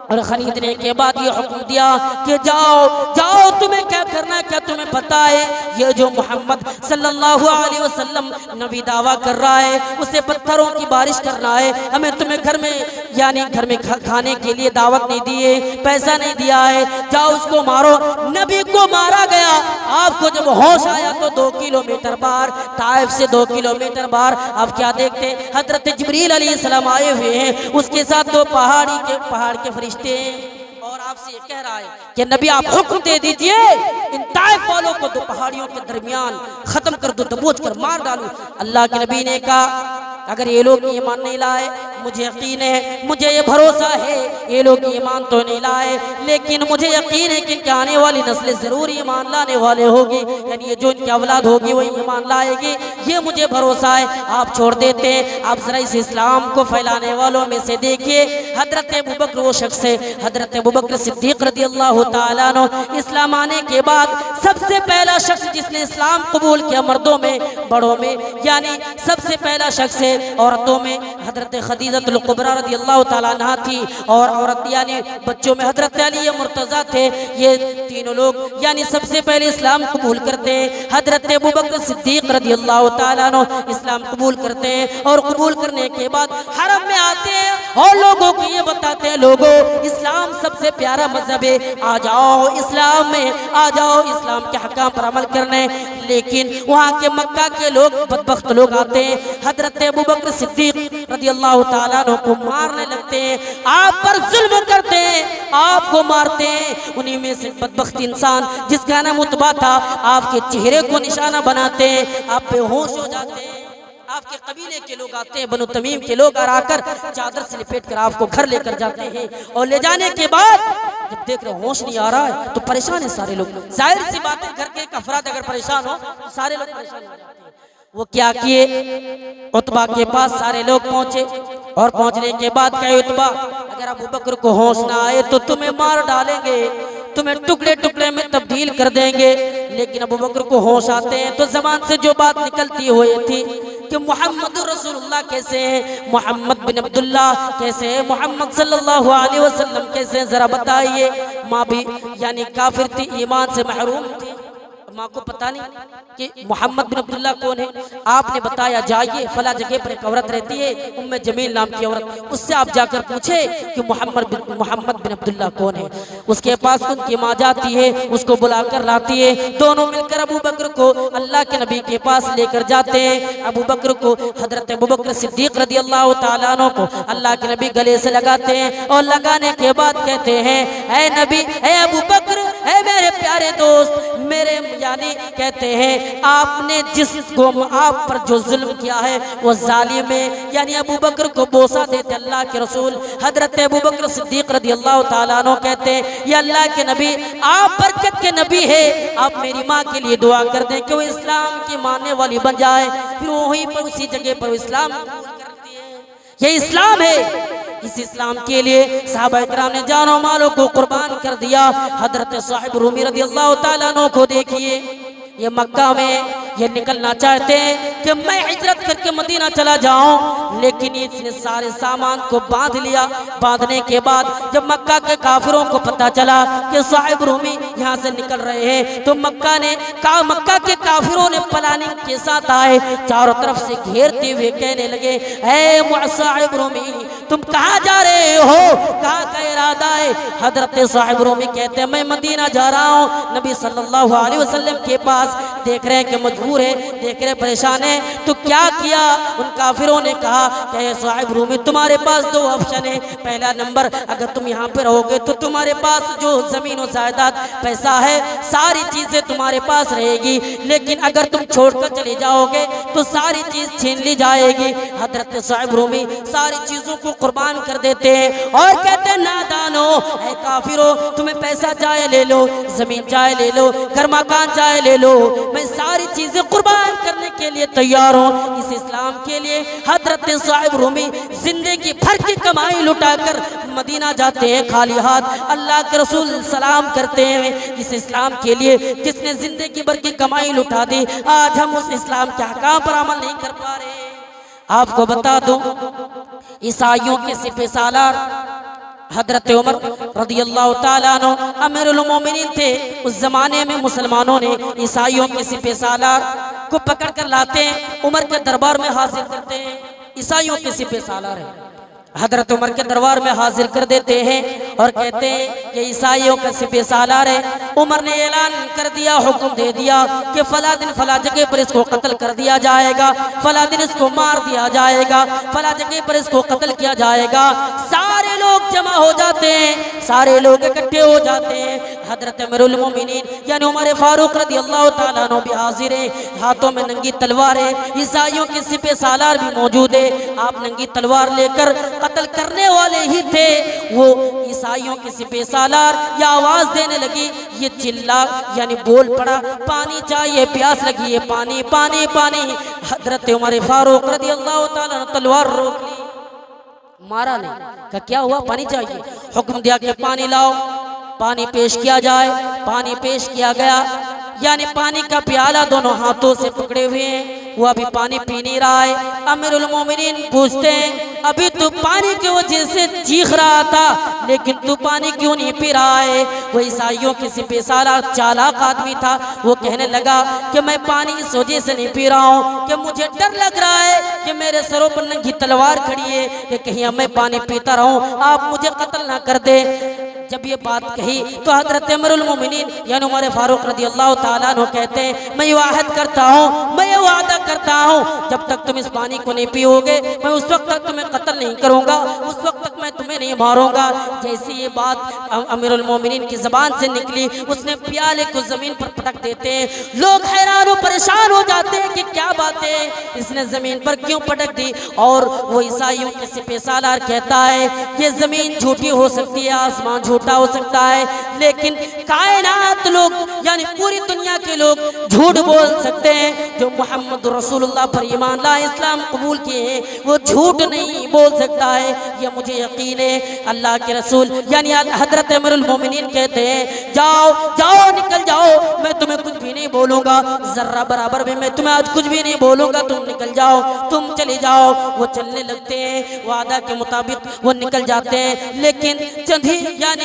और खरीदने के बाद ये हुक्म दिया कि जाओ जाओ, तुम्हें क्या करना, क्या तुम्हें पता है ये जो मोहम्मद सल्लल्लाहु अलैहि वसल्लम नबी दावा कर रहा है उसे पत्थरों की बारिश करना है, हमें तुम्हें घर में यानी घर में खाने के लिए दावत नहीं दी है, पैसा नहीं दिया है, जाओ उसको मारो। नबी को मारा गया। आपको जब होश आया तो 2 किलोमीटर बाहर, ताइफ से 2 किलोमीटर बाहर आप क्या देखते हैं, हजरत जिब्रील अलैहिस्सलाम आए हुए हैं, उसके साथ 2 पहाड़ के फरिश्ते और आपसे ये कह रहा है कि नबी आप हुक्म दे दीजिए इन ताइफ वालों को 2 पहाड़ियों के दरमियान खत्म कर दो, दबोच कर मार डालो। अल्लाह के नबी ने कहा अगर ये लोग ईमान नहीं लाए, मुझे यकीन है, मुझे ये भरोसा है ये लोग ईमान तो नहीं लाए, लेकिन मुझे यकीन है कि आने वाली नस्लें जरूर ईमान लाने वाले होगी, यानी ये जो इनकी औलाद होगी वो ईमान लाएगी, ये मुझे भरोसा है। आप छोड़ देते हैं, आप जरा इस इस्लाम को फैलाने वालों में से देखिए हजरत अबू बकर वो शख्स है, हजरत अबू बकर सिद्दीक रज़ियल्लाहु ताला अन्हु इस्लाम आने के बाद सबसे पहला शख्स जिसने इस्लाम कबूल किया मर्दों में बड़ों में, यानी सबसे पहला शख्स है। औरतों में हजरत खदीजतुल कुबरा रज़ियल्लाहु ताला अन्हा थी और औरत यानी बच्चों में हजरत अली मुर्तज़ा थे। ये तीनों लोग यानी सबसे पहले इस्लाम कबूल करते हैं। हजरत अबू बकर सिद्दीक रज़ियल्लाहु ताला अन्हु इस्लाम कबूल करते हैं और कबूल करने के बाद हरम में आते हैं और लोगों को ये बताते हैं लोगों इस्लाम सबसे प्यारा मजहब है, आ जाओ इस्लाम में, आ जाओ इस्लाम के हकाम पर अमल करने। लेकिन वहाँ के मक्का के लोग बदबख्त लोग आते हैं, हजरत अबू बकर सिद्दीक रज़ियल्लाहु ताला अन्हु को मारने लगते हैं, आप पर जुल्म करते हैं, आपको मारते हैं। उन्हीं में से बदबख्त इंसान जिसका नाम उतबा था आपके चेहरे को निशाना बनाते हैं, आप बेहोश हो जाते हैं। आपके कबीले के लोग आते हैं, बनु तमीम के लोग और आकर चादर से लपेट कर आपको घर लेकर जाते हैं और ले जाने के बाद जब देख रहे होश नहीं आ रहा है तो परेशान है सारे लोग। जाहिर सी बात है घर के एक अफराद अगर परेशान हो तो सारे लोग परेशान हो जाते हैं। वो क्या किए, उतबा के पास सारे लोग पहुंचे और पहुंचने के बाद कहे उतबा अगर अबू बकर को होश ना आए तो तुम्हें मार डालेंगे, तुम्हें टुकड़े टुकड़े में तब्दील कर देंगे। लेकिन अबू बकर को होश आते हैं तो जबान से जो बात निकलती हुई थी कि मोहम्मद रसूलुल्लाह कैसे हैं, मोहम्मद बिन अब्दुल्ला कैसे हैं, मोहम्मद सल्लल्लाहु अलैहि वसल्लम कैसे हैं, जरा बताइए। माँ भी यानी काफिर थी, ईमान से महरूम थी, माँ को पता नहीं कि मोहम्मद बिन अब्दुल्ला कौन है। आपने बताया जाइए फला जगह पर एक औरत रहती है उम्मे जमील नाम की औरत, उससे आप जाकर पूछे कि मोहम्मद बिन अब्दुल्ला कौन है। उसके पास उनकी माँ जाती है, उसको बुलाकर लाती है, दोनों मिलकर अबू बकर को अल्लाह के नबी के पास लेकर जाते हैं। अबू बकर को हजरत अबू बकर सिद्दीक रज़ियल्लाहु ताला अन्हु को अल्लाह के नबी गले से लगाते हैं और लगाने के बाद कहते हैं ऐ नबी, ऐ अबू बकर, ऐ मेरे प्यारे दोस्त, मेरे यानी कहते हैं आपने जिसको आप पर जो जुल्म किया है वो जालिम है। यानी अबू बकर को बोसा देते अल्लाह के रसूल हजरत अबू बकर सिद्दीक रज़ियल्लाहु ताला अन्हु कहते हैं ये अल्लाह के नबी आप बरकत के नबी है, आप मेरी माँ के लिए दुआ कर दें कि वो इस्लाम की मानने वाली बन जाए। फिर वहीं पर उसी जगह पर इस्लाम करती है। ये इस्लाम है। इस इस्लाम के लिए सहाबा इकराम ने जानो मालों को कुर्बान कर दिया। हजरत साहिब रूमी रज़ियल्लाहु ताला अन्हु को देखिए, ये मक्का में ये निकलना चाहते हैं कि मैं हिजरत करके मदीना चला जाऊं, लेकिन इसने सारे सामान को बांध लिया। बांधने के बाद जब मक्का के काफिरों को पता चला कि साहिब रूमी यहाँ से निकल रहे हैं, तो मक्का के काफिरों ने प्लानिंग के साथ आए, चारों तरफ से घेरते हुए कहने लगे, ऐ साहिब रूमी तुम कहाँ जा रहे हो, कहाँ का इरादा है? हजरत साहिब रूमी कहते हैं मैं मदीना जा रहा हूँ। नबी सल्लल्लाहु अलैहि वसल्लम के पास देख रहे हैं कि मजबूर है, देख रहे परेशान है, तो क्या किया? उन काफिरों ने कहा कि साहिब रूमी तुम्हारे पास दो ऑप्शन है। पहला नंबर, अगर तुम यहाँ पे रहोगे तो तुम्हारे पास जो जमीन और जायदाद पैसा है सारी चीजें तुम्हारे पास रहेगी, लेकिन अगर तुम छोड़कर चले जाओगे तो सारी चीज छीन ली जाएगी। हजरत साहिब रूमी सारी चीजों को कुर्बान कर देते हैं और कहते हैं नादानो, ऐ काफिरो तुम्हें पैसा चाहे ले लो, जमीन चाहे ले लो, घर मकान चाहे ले लो, मैं सारी चीजें कुर्बान करने के लिए तैयार हूँ इस इस्लाम के लिए। हजरत साहिब रूमी जिंदगी भर की कमाई लुटाकर मदीना जाते हैं खाली हाथ। अल्लाह के रसूल सलाम करते हैं इस इस्लाम के लिए जिसने जिंदगी भर की कमाई लुटा दी। आज हम उस इस्लाम के अहकाम पर अमल नहीं कर पा रहे। आपको बता दूं, ईसाइयों के सिपह सालार हजरत उमर रदियल्लाहु ताला अन्हु अमीरुल मोमिनीन थे। उस जमाने में मुसलमानों ने ईसाइयों के सिपह सालार को पकड़ कर लाते हैं, उमर के दरबार में हाजिर करते हैं। ईसाइयों के सिपह सालार है, हजरत उमर के दरबार में हाजिर कर देते हैं और कहते हैं कि ईसाइयों का सिपह सालार है। उमर ने ऐलान कर दिया, हुक्म दे दिया कि फला दिन फला जगह पर इसको कत्ल कर दिया जाएगा, फला दिन इसको मार दिया जाएगा, फला जगह पर इसको कत्ल किया जाएगा। सारे लोग जमा हो जाते हैं, सारे लोग इकट्ठे हो जाते हैं। हजरत अमीरुल मोमिनीन यानी उमर फारूक रदियल्लाहु ताला अन्हु भी हाजिर है, हाथों में नंगी तलवार है। ईसाइयों के सिपह सालार भी मौजूद है। आप नंगी तलवार लेकर कत्ल करने वाले ही थे। वो ईसाइयों के सिपह सालार या आवाज देने लगी, ये चिल्ला यानी बोल पड़ा, पानी चाहिए, प्यास लगी है, पानी पानी पानी। हजरत उमर फारूक रदियल्लाहु ताला अन्हु तलवार रोक ली, मारा नहीं। का क्या हुआ? पानी चाहिए। हुक्म दिया कि पानी लाओ, पानी पेश किया जाए। पानी पेश किया गया, यानी पानी का प्याला दोनों हाथों से पकड़े हुए हैं, वो अभी पानी पी नहीं रहा है। अमीरुल मोमिनीन पूछते हैं, अभी तू पानी की वजह से चीख रहा था, लेकिन तू पानी क्यों नहीं पी रहा है? वो ईसाइयों के सिपह सालार चालाक आदमी था। वो कहने लगा कि मैं पानी इस वजह से नहीं पी रहा हूँ कि मुझे डर लग रहा है कि मेरे सरों पर नंगी तलवार खड़ी है कि कहीं मैं पानी पीता रहूं, आप मुझे कत्ल ना कर दे। जब ये बात कही तो हजरत अमीरुल मोमिनीन यानी उमर फारूक रदियल्लाहु ताला अन्हु कहते हैं, मैं वाहद करता हूँ, मैं ये वादा करता हूँ, जब तक तुम इस पानी को नहीं पियोगे मैं उस वक्त तक तुम्हें कत्ल नहीं करूँगा, उस वक्त तक मैं तुम्हें नहीं मारूंगा। जैसे ये बात अमीरुल मोमिनीन की जबान से निकली, उसने प्याले को जमीन पर पटक देते हैं। लोग हैरान और परेशान हो जाते हैं कि क्या बात है, इसने जमीन पर क्यों पटक दी? और वो ईसाइयों के सिपह सालार कहता है ये जमीन झूठी हो सकती है, आसमान झूठा हो सकता है, लेकिन कायनात लोग यानी पूरी दुनिया के लोग झूठ बोल सकते हैं। जो मोहम्मद रसूलुल्लाह पर ईमान लाए, इस्लाम कबूल किए हैं, वो झूठ नहीं बोल सकता है, ये मुझे यकीन है। अल्लाह के रसूल यानी हजरत अमीरुल मोमिनीन कहते हैं, जाओ जाओ निकल जाओ, मैं तुम्हें कुछ भी नहीं बोलूंगा, जर्रा बराबर भी मैं तुम्हें आज कुछ भी नहीं बोलूंगा, तुम निकल जाओ, तुम चले जाओ। वो चलने लगते हैं, वादा के मुताबिक वो निकल जाते हैं, लेकिन चंद ही यानी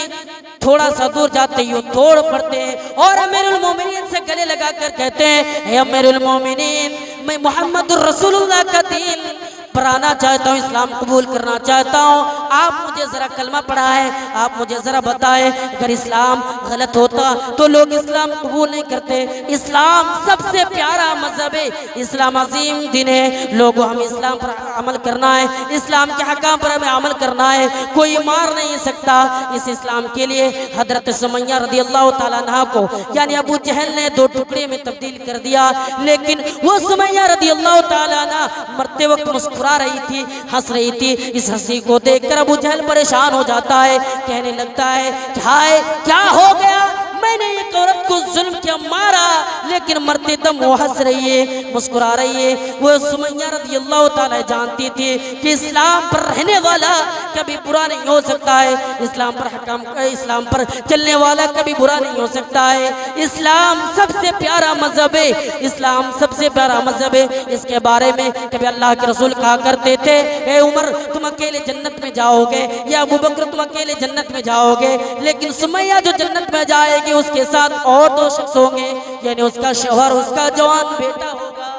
थोड़ा सा दूर जाते ही वो तोड़ पड़ते हैं और अमीरुल मोमिनीन से गले लगाकर कहते हैं, अमीरुल मोमिनीन मैं मोहम्मद रसूलुल्लाह का दीन पर आना चाहता हूँ, इस्लाम कबूल करना चाहता हूँ, आप मुझे ज़रा कलमा पढ़ाएं, आप मुझे ज़रा बताएं। अगर इस्लाम गलत होता तो लोग इस्लाम कबूल नहीं करते। इस्लाम सबसे प्यारा मजहब है, इस्लाम अजीम दिन है, लोगों हमें इस्लाम पर अमल करना है, इस्लाम के हकाम पर हमें अमल करना है, कोई मार नहीं सकता। इस इस्लाम के लिए हजरत सुमैया रदियल्लाहु ताला अन्हा को यानी अबू जहल ने दो टुकड़े में तब्दील कर दिया, लेकिन वो सुमैया रदियल्लाहु ताला अन्हा मरते वक्त मुस्कुरा रही थी, हंस रही थी। इस हंसी को देखकर अबू जहल परेशान हो जाता है, कहने लगता है हाय क्या हो गया, मैंने एक औरत को जुल्म किया, मारा, लेकिन मरते दम वो हंस रही है, मुस्कुरा रही है। वो सुमैया रज़ियल्लाहु ताला जानती थी कि इस्लाम पर रहने वाला कभी बुरा नहीं हो सकता है, इस्लाम पर हकाम, इस्लाम पर चलने वाला कभी बुरा नहीं हो सकता है। इस्लाम सबसे प्यारा मजहब है, इस्लाम सबसे प्यारा मजहब है। इसके बारे में कभी अल्लाह के रसूल कहा करते थे, ए उमर तुम अकेले जन्नत में जाओगे, या अबू बकर तुम अकेले जन्नत में जाओगे, लेकिन सुमैया जो जन्नत में जाएगी उसके साथ और दो शख्स होंगे, यानी उसका शौहर, उसका जवान बेटा होगा।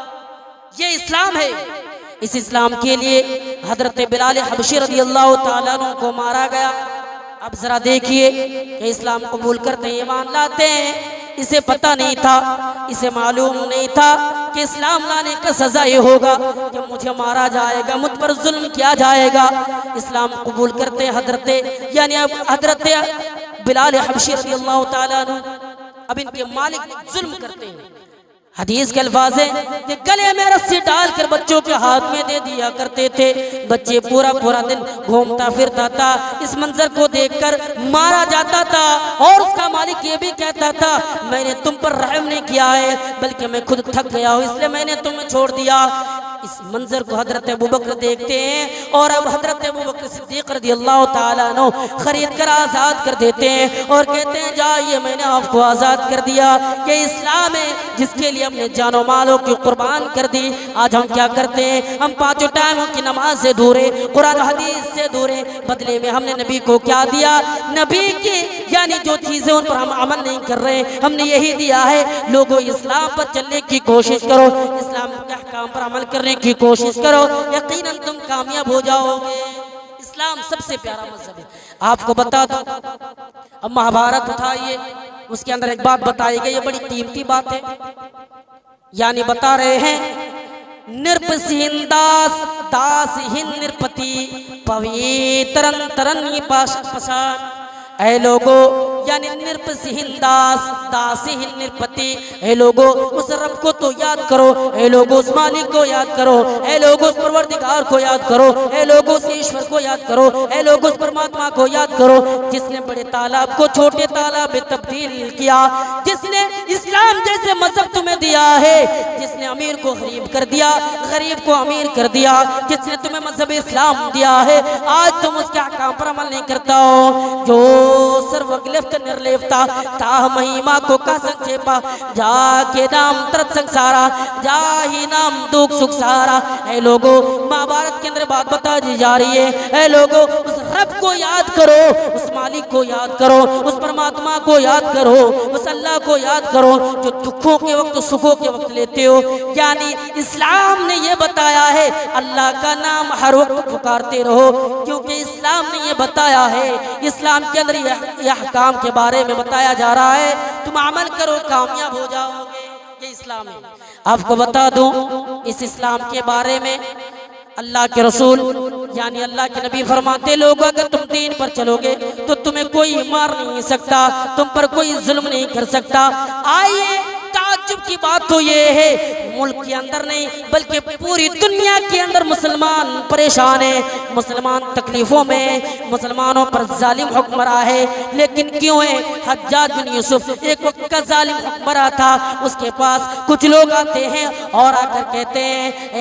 ये इस्लाम है। इस इस्लाम के लिए हजरत बिलाल हबशी रज़ियल्लाहु ताला अन्हु को मारा गया। अब जरा देखिए कि इस्लाम कबूल करते हैं, ईमान लाते हैं, इसे पता नहीं था, इसे मालूम नहीं था कि इस्लाम लाने का सजा ये होगा कि मुझे मारा जाएगा, मुझ पर जुल्म किया जाएगा। इस्लाम कबूल करते हजरत यानी अब हजरत बिलाल हबशी रज़ियल्लाहु ताला अन्हु अब इनके मालिक जुल्म करते हैं। हदीस के अल्फाज है कि गले में रस्सी डालकर बच्चों के हाथ में दे दिया करते थे। बच्चे पूरा पूरा दिन घूमता फिरता था, इस मंजर को देखकर मारा जाता था और उसका मालिक ये भी कहता था, मैंने तुम पर रहम नहीं किया है, बल्कि मैं खुद थक गया हूँ, इसलिए मैंने तुम्हें छोड़ दिया। इस मंजर को हजरत अबू बकर देखते हैं और अब हजरत अबू बकर सिद्दीक रज़ियल्लाहु ताला अन्हु खरीद कर आज़ाद कर देते हैं और कहते हैं, जाइए मैंने आपको आज़ाद कर दिया। ये इस्लाम है जिसके लिए हमने जानो मालों की कुर्बान कर दी। आज हम क्या करते हैं, हम पाँचों टाइमों की नमाज से दूर है, कुरान हदीस से दूर है, बदले में हमने नबी को क्या दिया, नबी की यानी जो चीज़ें उन पर हम अमल नहीं कर रहे, हमने यही दिया है। लोगों इस्लाम पर चलने की कोशिश करो, इस्लाम के अहकाम पर अमल करने की कोशिश करो, यकीनन तुम कामयाब हो जाओगे। इस्लाम सबसे प्यारा मजहब है। आपको बता दो, अब महाभारत उठाइए, उसके अंदर एक बात बताई गई है, बड़ी कीमती बात है। यानी बता रहे हैं, निर्पसिहीन दास दासहीन निरपति पवित्रन तरन पसान। ऐ लोगो यानी निर्पसिहीन दास दासहीन निरपति, ऐ लोगो उस रब को तो याद करो, ऐ लोगो उस मालिक को याद करो, ऐ लोगो उस परवरदिगार को याद करो, ऐ लोगो उस ईश्वर को याद करो, ऐ लोगो उस परमात्मा को याद करो जिसने बड़े तालाब को छोटे तालाब में तब्दील किया, जिसने इस्लाम जैसे मजहब तुम्हें दिया है, जिसने अमीर को गरीब कर दिया, गरीब को अमीर कर दिया, जिसने तुम्हें मजहब इस्लाम दिया है, आज तुम उसके अहकाम पर अमल नहीं करता हो। जो सर्वग्लिप्त निर्लिप्ता ताह महिमा को का संक्षेपा, जाके नाम तरत संसारा, जा ही नाम दुख सुख सारा। ऐ लोगो महाभारत के अंदर बात बता दी जा रही है, ऐ लोगो उस रब को याद करो, उस मालिक को याद करो, उस परमात्मा को याद करो, उस अल्लाह को याद करो जो दुखों के वक्त सुखों के वक्त लेते हो। यानी इस्लाम ने ये बताया है अल्लाह का नाम हर वक्त पुकारते रहो, क्योंकि इस्लाम ने ये बताया है, इस्लाम के अंदर यह काम के बारे में बताया जा रहा है, तुम अमल करो कामयाब हो जाओगे। ये इस्लाम है। आपको बता दूं, इस इस्लाम के बारे में अल्लाह के रसूल यानी अल्लाह के नबी फरमाते, लोग अगर तुम दीन पर चलोगे तो तुम्हें कोई मार नहीं सकता, तुम पर कोई जुल्म नहीं कर सकता। आइए ताज्जुब की बात तो ये है, मुल्क के अंदर नहीं बल्कि पूरी दुनिया के अंदर मुसलमान परेशान है, मुसलमान तकलीफों में, मुसलमानों पर जालिम हुक्मरां है। लेकिन क्यों है, हज्जाज बिन यूसुफ एक वक्त का जालिम हुक्मरां था, उसके पास कुछ लोग आते हैं और आकर कहते हैं,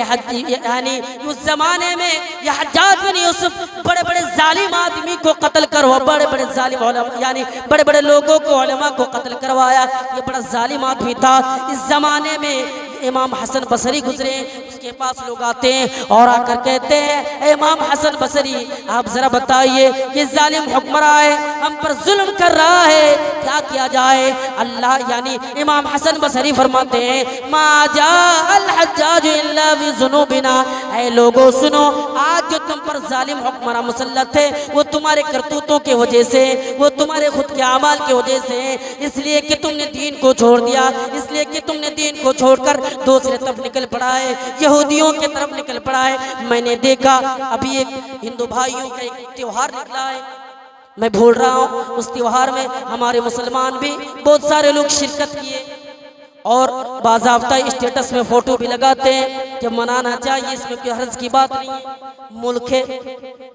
यानी उस जमाने में यह हज्जाज बिन यूसुफ बड़े बड़े जालिम आदमी को कत्ल करवा, बड़े बड़े जालिम यानी बड़े बड़े लोगों को, उलमा को कत्ल करवाया, ये बड़ा जालिम आदमी था। इस जमाने में इमाम हसन बसरी गुजरे, उसके पास लोग आते हैं और आकर कहते हैं, इमाम हसन बसरी आप जरा बताइए, ये जालिम हुक्मरां है, हम पर जुल्म कर रहा है, क्या किया जाए। अल्लाह यानी इमाम हसन बसरी फरमाते हैं, मा जा अल हज्जाज इल्ला बिजुनूबिना, ऐ लोगों सुनो, आज जो तुम पर जालिम हुक्मरां मुसल्लत है वो तुम्हारे करतूतों की वजह से, वो तुम्हारे खुद के अमाल की वजह से, इसलिए कि तुमने दीन को छोड़ दिया, इसलिए कि तुमने दीन को छोड़कर दूसरे तरफ निकल पड़ा है, यहूदियों की तरफ निकल पड़ा है। मैंने देखा अभी एक हिंदू भाइयों का एक त्योहार निकला है, मैं भूल रहा हूँ, उस त्योहार में हमारे मुसलमान भी बहुत सारे लोग शिरकत किए और बाज़ाब्ता स्टेटस में फोटो भी लगाते हैं। कि मनाना चाहिए, इसमें कोई हर्ज की बात नहीं है, मुल्क है,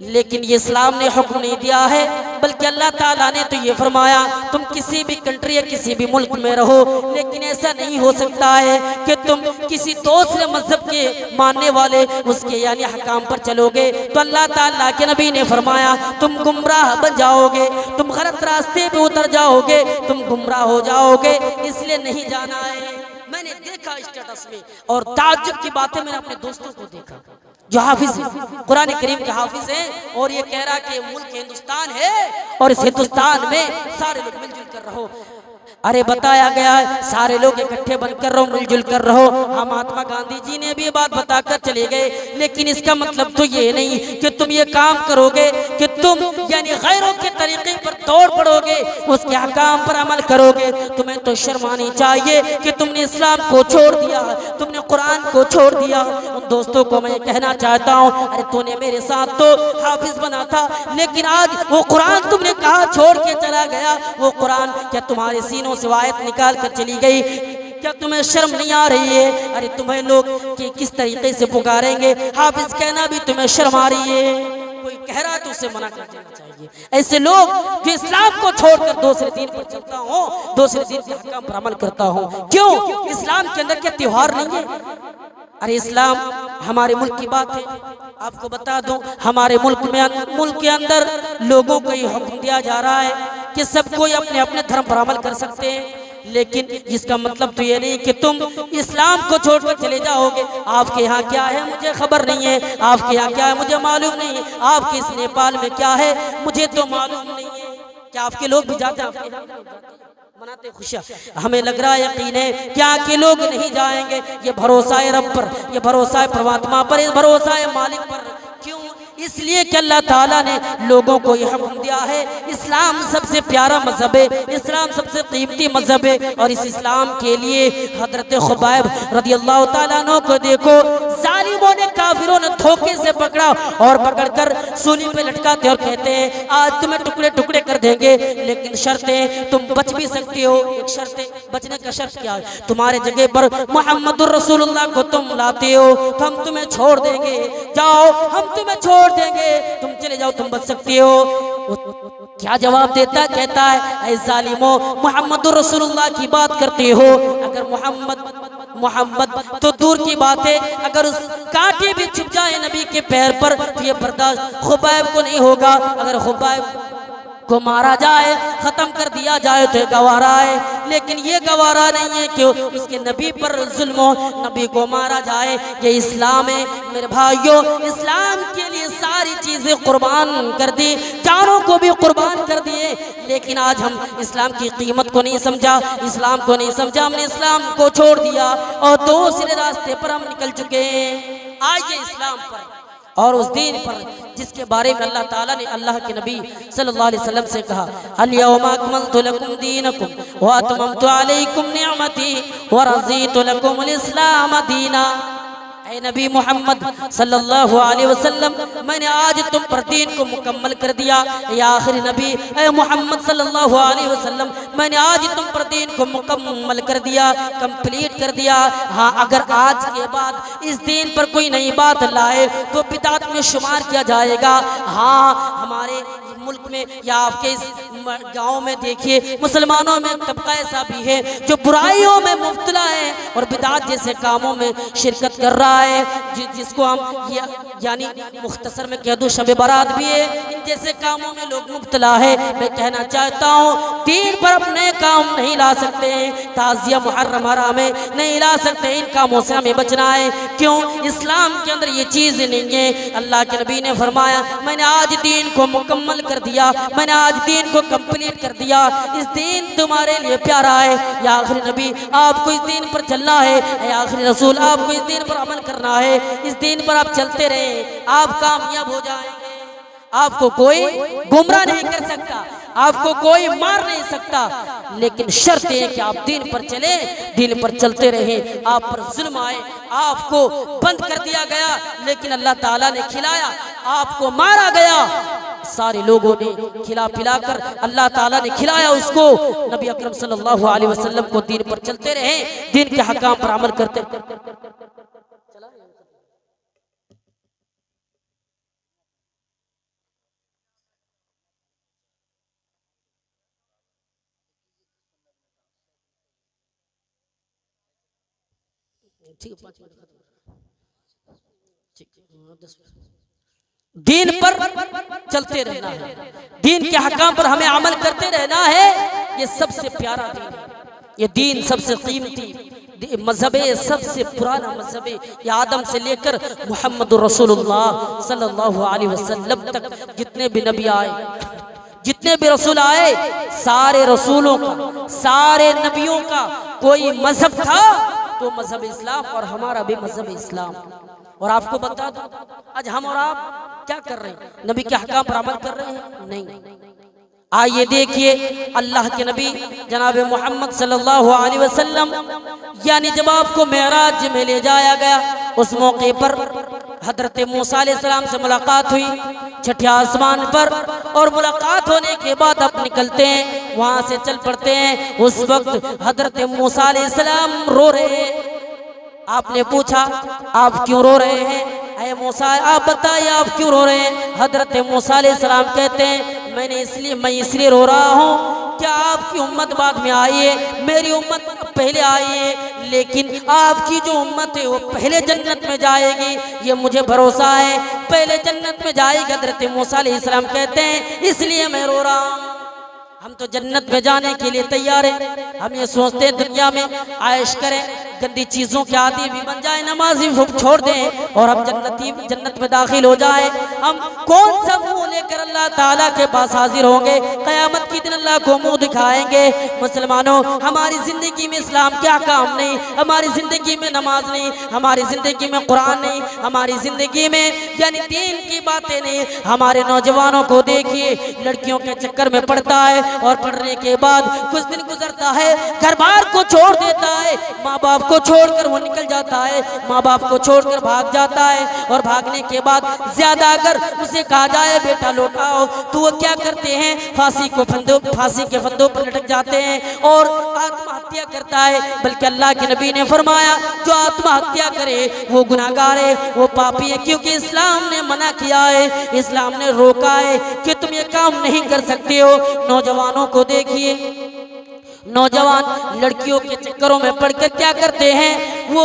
लेकिन ये इस्लाम ने हुक्म नहीं दिया है, बल्कि अल्लाह ताला ने तो ये फरमाया तुम किसी भी कंट्री या किसी भी मुल्क में रहो, लेकिन ऐसा नहीं हो सकता है कि तुम किसी दूसरे मजहब के मानने वाले उसके यानी हकाम पर चलोगे तो अल्लाह ताला के नबी ने फरमाया तुम गुमराह बन जाओगे, तुम गलत रास्ते पे उतर जाओगे, तुम गुमराह हो जाओगे, इसलिए नहीं जाना है। मैंने देखा स्टेटस में और ताज्जुब की बातें मैंने अपने दोस्तों को देखा जो हाफिज है, कुरान करीम के हाफिज हैं, और ये कह रहा कि मुल्क हिंदुस्तान है और इस हिंदुस्तान में सारे लोग मिलजुल कर रहो। अरे बताया गया है सारे लोग इकट्ठे बनकर रहो, मिलजुल कर रहो। हम महात्मा गांधी जी ने भी ये बात बताकर चले गए, लेकिन इसका मतलब तो ये नहीं कि तुम ये काम करोगे कि तुम यानी गैरों के तरीके पर तोड़ पड़ोगे, उसके हकाम पर अमल करोगे। तुम्हें तो शर्म आनी चाहिए कि तुमने इस्लाम को छोड़ दिया, तुमने कुरान को छोड़ दिया। उन दोस्तों को मैं कहना चाहता हूँ, अरे तूने मेरे साथ तो हाफिज बना था, लेकिन आज वो कुरान तुमने कहा छोड़ के चला गया, वो कुरान क्या तुम्हारे सीनों से आयत निकाल कर चली गई? क्या तुम्हें शर्म नहीं आ रही है? अरे तुम्हें लोग कि किस तरीके से पुकारेंगे, हाफिज कहना भी तुम्हें शर्म आ रही है? कोई कह रहा है तो उसे मना कर देना चाहिए। ऐसे लोग जो इस्लाम को छोड़कर दूसरे दीन पर चलता हूँ, दूसरे दीन के हकाम पर अमल करता हूँ, क्यों? इस्लाम के अंदर क्या त्योहार नहीं है? अरे इस्लाम हमारे मुल्क की बात है। आपको बता दूं, हमारे मुल्क के अंदर लोगों को ये हुक्म दिया जा रहा है कि सब कोई अपने अपने धर्म पर अमल कर सकते हैं, लेकिन इसका मतलब तो ये नहीं कि तुम इस्लाम को छोड़कर चले जाओगे। आपके यहाँ क्या है मुझे खबर नहीं है, आपके यहाँ क्या है मुझे मालूम नहीं है, आपके इस नेपाल में क्या है मुझे तो मालूम नहीं है। क्या आपके लोग भी जाते हैं मनाते खुशियाँ? हमें लग रहा है, यकीन है क्या के लोग नहीं जाएंगे। ये भरोसा है रब पर, ये भरोसा है परमात्मा पर, ये भरोसा है मालिक पर। क्यों? इसलिए कि अल्लाह ताला ने लोगों को यह हुक्म दिया है, इस्लाम सबसे प्यारा मजहब है, इस्लाम सबसे कीमती मजहब है। और इस इस्लाम के लिए हजरत खुबैब रज़ी अल्लाह ताला अन्हु को देखो, जालिमों ने काफिरों ने धोखे से पकड़ा और पकड़कर सूली पे लटकाते और कहते हैं आज तुम्हें टुकड़े टुकड़े कर देंगे, लेकिन शर्तें तुम बच भी सकती हो। एक शर्त, बचने का शर्त क्या है? तुम्हारे जगह पर मुहम्मदुर रसूलुल्लाह को तुम लाते हो तो हम तुम्हें छोड़ देंगे, जाओ हम तुम्हें छोड़ देंगे, तुम चले जाओ, तुम बच सकती हो। क्या जवाब देता? कहता है ऐ जालिमो, मुहम्मदुर रसूलुल्लाह की बात करते हो, अगर मोहम्मद तो दूर की बात है, अगर उस कांटे भी छुप जाए नबी के पैर पर तो ये बर्दाश्त खुबैब को नहीं होगा। अगर खुबैब को मारा जाए, खत्म कर दिया जाए तो गवारा है, लेकिन ये गवारा नहीं है कि उसके नबी पर जुल्म हो, नबी को मारा जाए। ये इस्लाम है मेरे भाइयों, इस्लाम के लिए सारी चीजें कुर्बान कर दी, जानों को भी कुर्बान कर दिए, लेकिन आज हम इस्लाम की कीमत को नहीं समझा, इस्लाम को नहीं समझा, हमने इस्लाम को छोड़ दिया और दूसरे रास्ते पर हम निकल चुके हैं। आइए इस्लाम पर और उस दीन पर जिसके बारे में अल्लाह ताला ने अल्लाह के नबी सल्लल्लाहु अलैहि वसल्लम से कहा, अल-यौमा अकमलतु लकुम दीनकुम व अतममतु अलैकुम निअमती व रज़ीतु लकुमुल इस्लाम दीना। ऐ नबी मोहम्मद सल्लल्लाहु अलैहि वसल्लम, मैंने आज तुम पर दीन को मुकम्मल कर दिया। या आखिरी नबी ऐ मोहम्मद सल्लल्लाहु अलैहि वसल्लम, मैंने आज तुम पर दीन को मुकम्मल कर दिया, कंप्लीट कर दिया। हाँ, अगर आज के बाद इस दीन पर कोई नई बात लाए तो बिदअत में शुमार किया जाएगा। हाँ, हमारे मुल्क में या आपके इस गांव में देखिए, मुसलमानों में तबका ऐसा भी है जो बुराइयों में मुब्तला है और बिदअत जैसे कामों में शिरकत कर रहा है, जिसको हम यानी मुख्तसर में कह दूं शब बारात भी है। इन जैसे कामों में लोग मुब्तला है। मैं कहना चाहता हूँ दीन पर अपने काम नहीं ला सकते, ताज़िया मुहर्रम हराम है, नहीं ला सकते, इन कामों से हमें बचना है। क्यों? इस्लाम के अंदर ये चीज़ नहीं है। अल्लाह के नबी ने फरमाया मैंने आज दीन को मुकम्मल कर दिया, मैंने आज दीन को कंप्लीट कर दिया, इस दीन तुम्हारे लिए प्यारा है। या आखिरी नबी आपको इस दीन पर चलना है, या आखिरी रसूल आपको इस दीन पर अमल करना है, इस दीन पर आप चलते रहे, आप कामयाब हो जाएंगे। आपको कोई गुमराह नहीं कर सकता, आपको कोई मार नहीं सकता, लेकिन शर्त है कि आप दीन पर चले, दीन पर चलते रहे। आप पर जुल्म आए, आपको बंद कर दिया गया, लेकिन अल्लाह ताला ने खिलाया, आपको मारा गया, सारे लोगों ने खिला पिलाकर अल्लाह ताला ने खिलाया उसको। नबी अकरम सल्लल्लाहु अलैहि वसल्लम को दीन पर चलते रहे, दीन के हकाम पर अमल करते। ठीक है 5 मिनट दीन पर चलते रहना है, दीन के हकाम पर हमें अमल करते रहना है। ये सबसे प्यारा दीन है, ये दीन सबसे कीमती मजहब है, सबसे पुराना मजहब है। ये आदम से लेकर मोहम्मद रसूलुल्लाह सल्लल्लाहु अलैहि वसल्लम तक जितने भी नबी आए, जितने भी रसूल आए, सारे रसूलों का, सारे नबियों का कोई मजहब था तो मजहब इस्लाम, और हमारा भी मजहब इस्लाम। और आपको बता दो आज हम और आप क्या कर रहे हैं? नबी के हकाम पर अमल कर रहे हैं? नहीं। आइए देखिए अल्लाह के नबी जनाब मोहम्मद सल्लल्लाहु अलैहि वसल्लम, यानी जब आपको मेराज में ले जाया गया, उस मौके पर हजरत मूसा अलैहिस्सलाम से मुलाकात हुई छठे आसमान पर, और मुलाकात होने के बाद आप निकलते हैं, वहां से चल पड़ते हैं। उस वक्त हजरत मूसा अलैहिस्सलाम रो रहे हैं। आपने पूछा आप क्यों रो रहे हैं? अरे मूसा आप बताइए आप क्यों रो रहे हैं? हजरत मूसा अलैहिस्सलाम कहते हैं मैं इसलिए रो रहा हूँ, क्या आपकी उम्मत बाद में आई है, मेरी उम्मत पहले आई है, लेकिन आपकी जो उम्मत है वो पहले जन्नत में जाएगी, ये मुझे भरोसा है, पहले जन्नत में जाएगी। हजरत मूसा अलैहिस्सलाम कहते हैं इसलिए मैं रो रहा हूँ। हम तो जन्नत में जाने के लिए तैयार हैं। हम ये सोचते हैं दुनिया में आयश करें, गंदी चीजों के आदि भी बन जाए, नमाज भी छोड़ दें और हम जन्नत में दाखिल हो जाए। हम कौन सा मुंह लेकर अल्लाह ताला के पास हाजिर होंगे? कयामत के दिन अल्लाह को मुंह दिखाएंगे। मुसलमानों, हमारी जिंदगी में इस्लाम के अहकाम नहीं, हमारी जिंदगी में नमाज नहीं, हमारी जिंदगी में कुरान नहीं, हमारी जिंदगी में यानी दीन की बातें नहीं। हमारे नौजवानों को देखिए, लड़कियों के चक्कर में पड़ता है, और पढ़ने के बाद कुछ दिन गुजरता है, घर बार को छोड़ देता है, माँ बाप को छोड़कर वो निकल जाता है, माँ बाप को छोड़कर भाग जाता है, और भागने के बाद ज्यादा अगर उसे कहा जाए बेटा लौटाओ तो वो क्या करते हैं? फांसी के फंदों पर लटक जाते हैं और आत्महत्या करता है। बल्कि अल्लाह के नबी ने फरमाया जो आत्महत्या करे वो गुनाहगार है, वो पापी है, क्योंकि इस्लाम ने मना किया है, इस्लाम ने रोका है कि तुम ये काम नहीं कर सकते हो। नौजवानों को देखिए, नौजवान लड़कियों के चक्करों में पड़कर क्या करते हैं? वो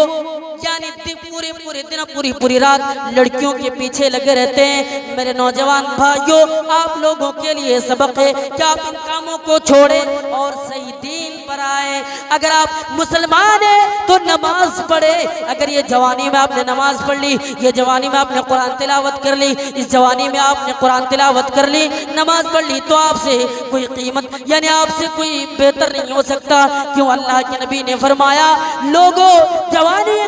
यानी पूरे दिन पूरी रात लड़कियों के पीछे लगे रहते हैं। मेरे नौजवान भाइयों, आप लोगों के लिए सबक है कि आप इन कामों को छोड़ें और सही दीन पर आए। अगर आप मुसलमान हैं तो नमाज पढ़े। अगर ये जवानी में आपने नमाज पढ़ ली, ये जवानी में आपने कुरान तिलावत कर ली, इस जवानी में आपने कुरान तिलावत कर ली, नमाज पढ़ ली, तो आपसे कोई कीमत यानी आपसे कोई बेहतर नहीं हो सकता। क्यों? अल्लाह के नबी ने फरमाया लोगों जवानी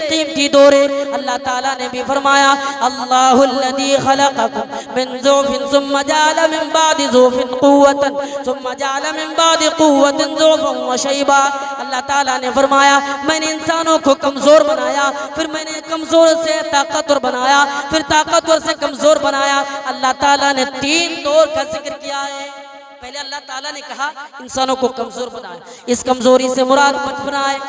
कीमती दौर है। अल्लाह ताला ने भी फरमाया अल्लाहुल्लज़ी खलक़कुम मिन ज़ुफ़िन सुम्मा जअल मिन बादि ज़ुफ़िन क़ुव्वतन सुम्मा जअल मिन बादि क़ुव्वतिन ज़ुफ़न व शैबा। अल्लाह ताला ने फरमाया मैंने इंसानों को कमज़ोर बनाया, फिर मैंने कमज़ोर से ताकतवर बनाया, फिर ताकतवर से कमज़ोर बनाया। अल्लाह ताला ने 3 दौर का जिक्र किया है। पहले अल्लाह ताला ने कहा इंसानों को कमज़ोर बनाया। इस कमज़ोरी से मुराद बचपना है।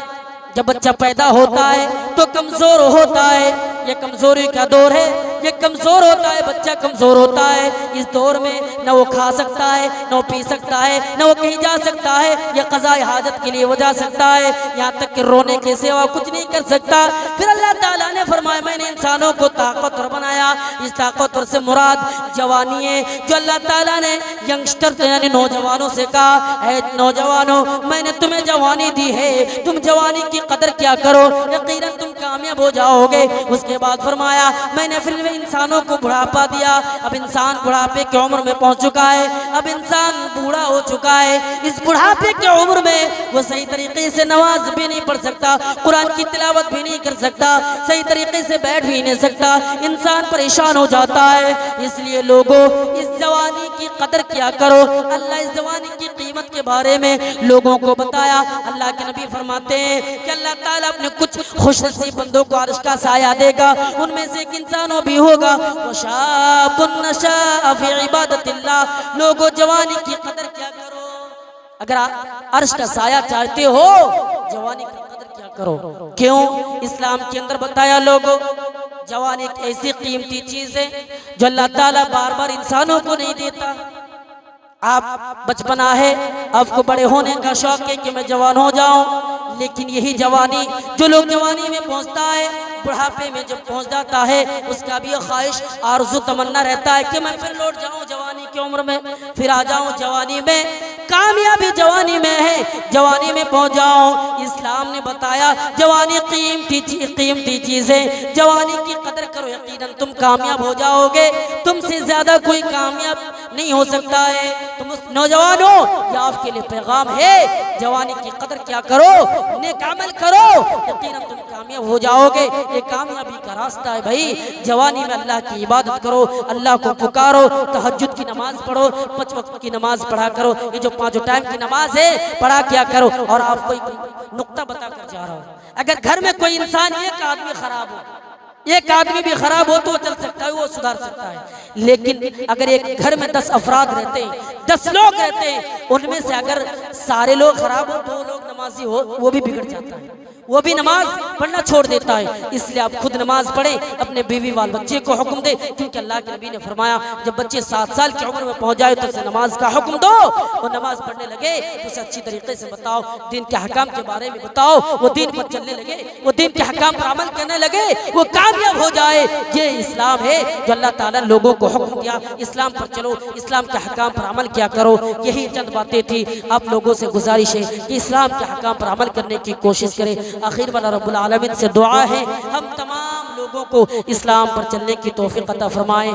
जब बच्चा पैदा होता है तो कमजोर होता है, ये कमजोरी का दौर है, ये कमजोर होता है, बच्चा कमजोर होता है। इस दौर में न वो खा सकता है, न वो पी सकता है, न वो कहीं जा सकता है, ये क़ज़ाए हाजत के लिए वो जा सकता है, यहाँ तक कि रोने के सिवा कुछ नहीं कर सकता। फिर अल्लाह ताला ने फरमाया मैंने इंसानों को ताकतवर बनाया। इस ताकतवर से मुराद जवानी है, जो अल्लाह ताला ने यंगस्टर यानी नौजवानों से कहा ऐ नौजवानों मैंने तुम्हें जवानी दी है, तुम जवानी की कदर क्या करो, यकीनन तुम कामयाब हो जाओगे। उसके बाद फरमाया मैंने फिर इंसानों को बुढ़ापा दिया। अब इंसान बुढ़ापे की उम्र में पहुंच चुका है, अब इंसान बूढ़ा हो चुका है। इस बुढ़ापे की उम्र में वो सही तरीके से नमाज भी नहीं पढ़ सकता, कुरान की तिलावत भी नहीं कर सकता, सही तरीके से बैठ भी नहीं सकता, इंसान परेशान हो जाता है। इसलिए लोगों इस जवानी की कदर क्या करो। अल्लाह इस जवानी की कीमत के बारे में लोगों को बताया। अल्लाह के नबी फरमाते हैं कि अल्लाह ताला अपने कुछ खुशनसीब बंदों को अर्श का साया देगा, उनमें से एक इंसानों भी होगा वो शाबुन नशा फी इबादतिल्लाह। लोगों जवानी की कदर क्या करो। अगर आप अर्श का साया चाहते हो जवानी की कदर क्या करो। क्यों? इस्लाम के अंदर बताया लोगों जवानी एक ऐसी कीमती चीज है जो अल्लाह ताला बार बार इंसानों को नहीं देता। आप बचपना है आपको बड़े होने का शौक है कि मैं जवान हो जाऊं, लेकिन यही जवानी जो लोग जवानी में पहुंचता है, बुढ़ापे में जब पहुंच जाता है, उसका भी ख्वाहिश आरज़ू तमन्ना रहता है कि मैं फिर लौट जाऊं जवानी की उम्र में, फिर आ जाऊं जवानी में। कामयाबी जवानी में है, जवानी में पहुंच जाओ। इस्लाम ने बताया जवानी कीमती चीज है, जवानी की कदर करो, यकीनन तुम कामयाब हो जाओगे। तुमसे ज्यादा कोई कामयाब नहीं हो सकता है। तुम नौजवानों, यह आपके लिए पैगाम है, जवानी की कदर क्या करो, नेक अमल करो, यकीनन तुम कामयाब हो जाओगे। ये कामयाबी का रास्ता है भाई। जवानी में अल्लाह की इबादत करो, अल्लाह को पुकारो, तहज्जुद की नमाज पढ़ो, 5 वक्त की नमाज पढ़ा करो। ये जो 5 टाइम की नमाज है पढ़ा क्या करो। और आपको एक नुक्ता बताकर जा रहा हूँ, अगर घर में कोई इंसान, एक आदमी खराब हो, एक आदमी भी खराब हो तो चल सकता है, वो सुधार सकता है। लेकिन अगर एक घर में 10 अफराद रहते हैं, 10 लोग रहते हैं, उनमें से अगर सारे लोग खराब हो, 2 लोग नमाजी हो, वो भी बिगड़ जाता है, वो भी नमाज पढ़ना छोड़ देता है। इसलिए आप खुद नमाज पढ़े, अपने बीवी बाल बच्चे को हुक्म दे, क्योंकि अल्लाह के नबी ने फरमाया जब बच्चे 7 साल की उम्र में पहुंच जाए तो उसे नमाज का हुक्म दो। वो नमाज पढ़ने लगे तो उसे अच्छी तरीके से बताओ, दीन के हकाम के बारे में बताओ, वो दीन पर चलने लगे, वो दीन के हकाम पर अमल करने लगे, वो कामयाब हो जाए। ये इस्लाम है जो अल्लाह ताला ने लोगों को हुक्म दिया, इस्लाम पर चलो, इस्लाम के हकाम पर अमल किया करो। यही चंद बातें थी। आप लोगों से गुजारिश है कि इस्लाम के हकाम पर अमल करने की कोशिश करें। आखिर वाला रब्बुल आलमीन से दुआ है हम तमाम लोगों को इस्लाम पर चलने की तौफीक अता फरमाए।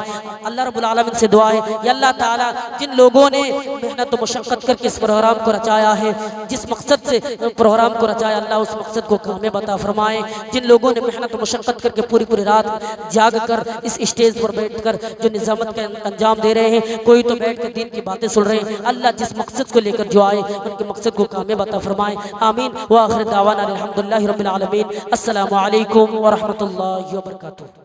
अल्लाह रब्बुल आलमीन से दुआ है, या अल्लाह ताला जिन लोगों ने मेहनत और मशक्क़त करके इस प्रोग्राम को रचाया है, जिस मकसद से प्रोग्राम को रचाया, अल्लाह उस मकसद को कामयाब अता फरमाए। जिन लोगों ने मेहनत और मशक्क़त करके पूरी पूरी रात जाग कर इस स्टेज पर बैठ कर जो निज़ामत का अंजाम दे रहे हैं, कोई तो बैठ कर दीन की बातें सुन रहे हैं, अल्लाह जिस मकसद को लेकर जो आए उनके मकसद को कामयाब अता फरमाए। आमीन व आखिर दावाना अल्हम्दुलिल्लाहि रब्बिल आलमीन। अस्सलामु अलैकुम व रहमतुल्लाहि व बरकातुहू।